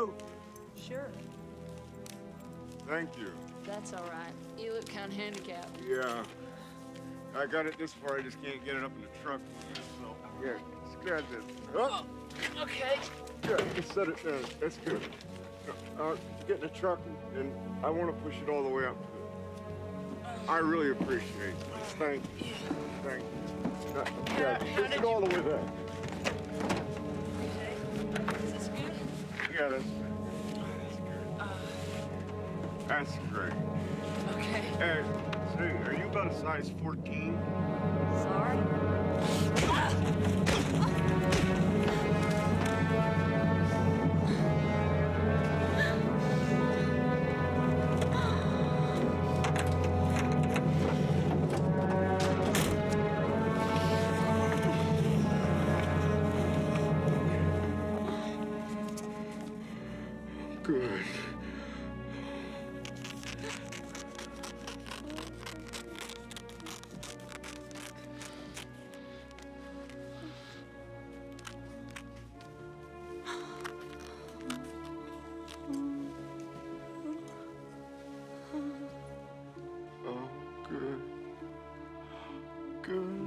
coat? Sure. Thank you. That's all right. You look kind of handicapped. Yeah. I got it this far, I just can't get it up in the trunk. So, yeah, scratch it. Oh, Okay. yeah, just set it down. That's good. Get in the truck, and I want to push it all the way up. I really appreciate it. Thank you. Thank you. Yeah, push it all the way there. Okay. Is this good? Yeah, that's good. That's great. Okay. Hey, say, are you about a size 14? Sorry. Good. Oh, good. Good.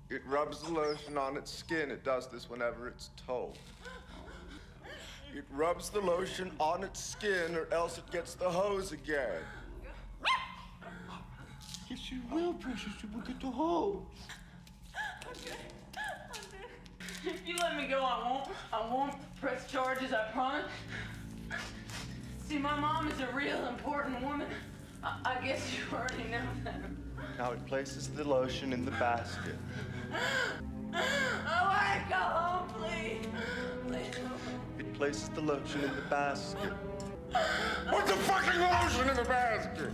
It rubs the lotion on its skin. It does this whenever it's told. It rubs the lotion on its skin or else it gets the hose again. Yes, you will, precious. You will get the hose. Okay. If you let me go, I won't press charges, I promise. See, my mom is a real important woman. I guess you already know that. Now it places the lotion in the basket. Oh, I go home, please. Please, no. It places the lotion in the basket. Put the fucking lotion in the basket!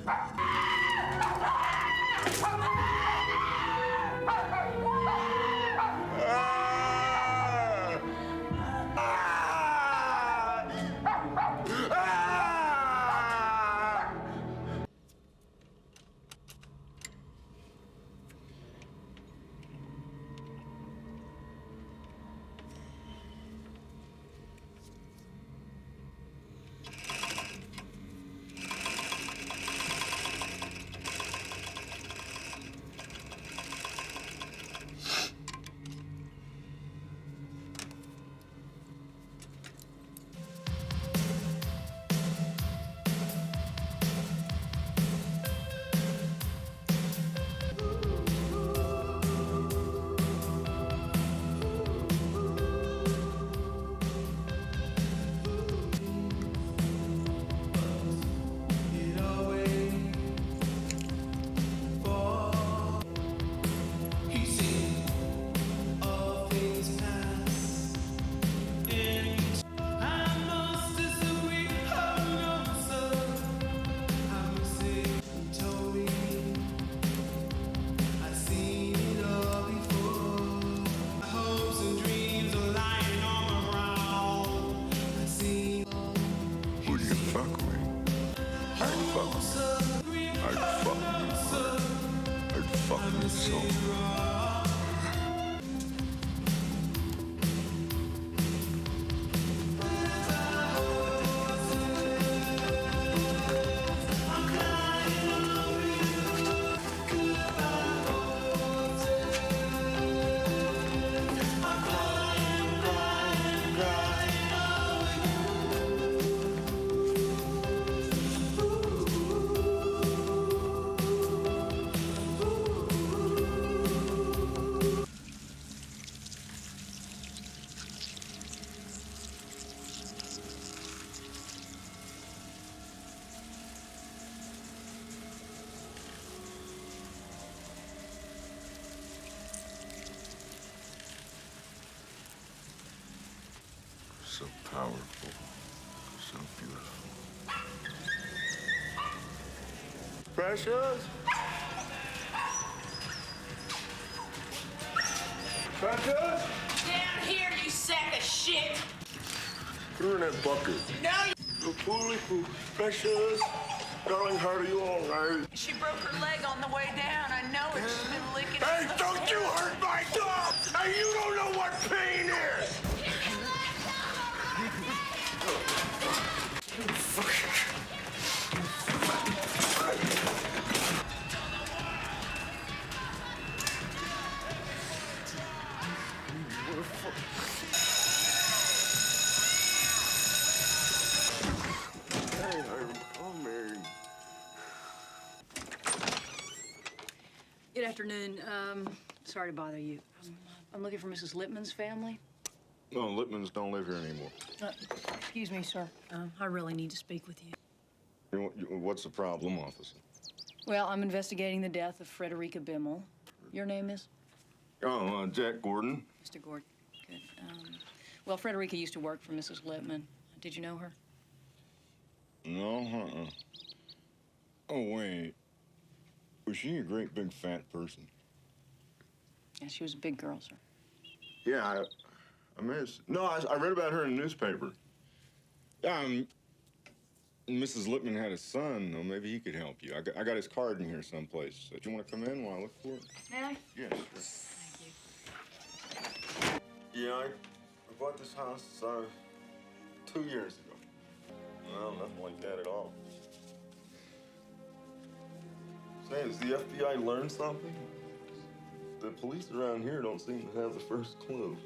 powerful, so beautiful. Precious? Precious? Down here, you sack of shit! Put her in that bucket. No, Poo, Precious. Darling, how are you all right? she broke her leg on the way down. I know it. She's been licking Hey, don't you hurt my dog! Hey, you don't know what pain is! Hey, I'm coming. Good afternoon. Sorry to bother you. I'm looking for Mrs. Lippman's family. No, Lippmans don't live here anymore. Excuse me, sir. I really need to speak with you. What's the problem, officer? Well, I'm investigating the death of Frederica Bimmel. Your name is? Oh, Jack Gordon. Mr. Gordon. Good. Well, Frederica used to work for Mrs. Lippman. Did you know her? No, Oh, wait. Was she a great big fat person? Yeah, she was a big girl, sir. Yeah, I read about her in the newspaper. Mrs. Lippman had a son, though. Maybe he could help you. I got his card in here someplace. Do you want to come in while I look for it? May I? Yeah, sure. Thank you. Yeah, I bought this house 2 years ago. Well, nothing like that at all. Say, has the FBI learned something? The police around here don't seem to have the first clue.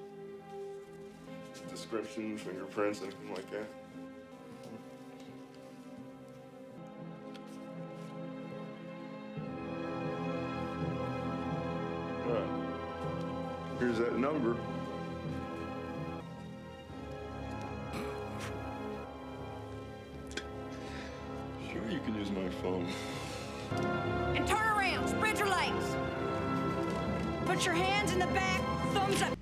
Description, fingerprints, anything like that. Here's that number. Sure, you can use my phone. And turn around, spread your legs. Put your hands in the back, thumbs up.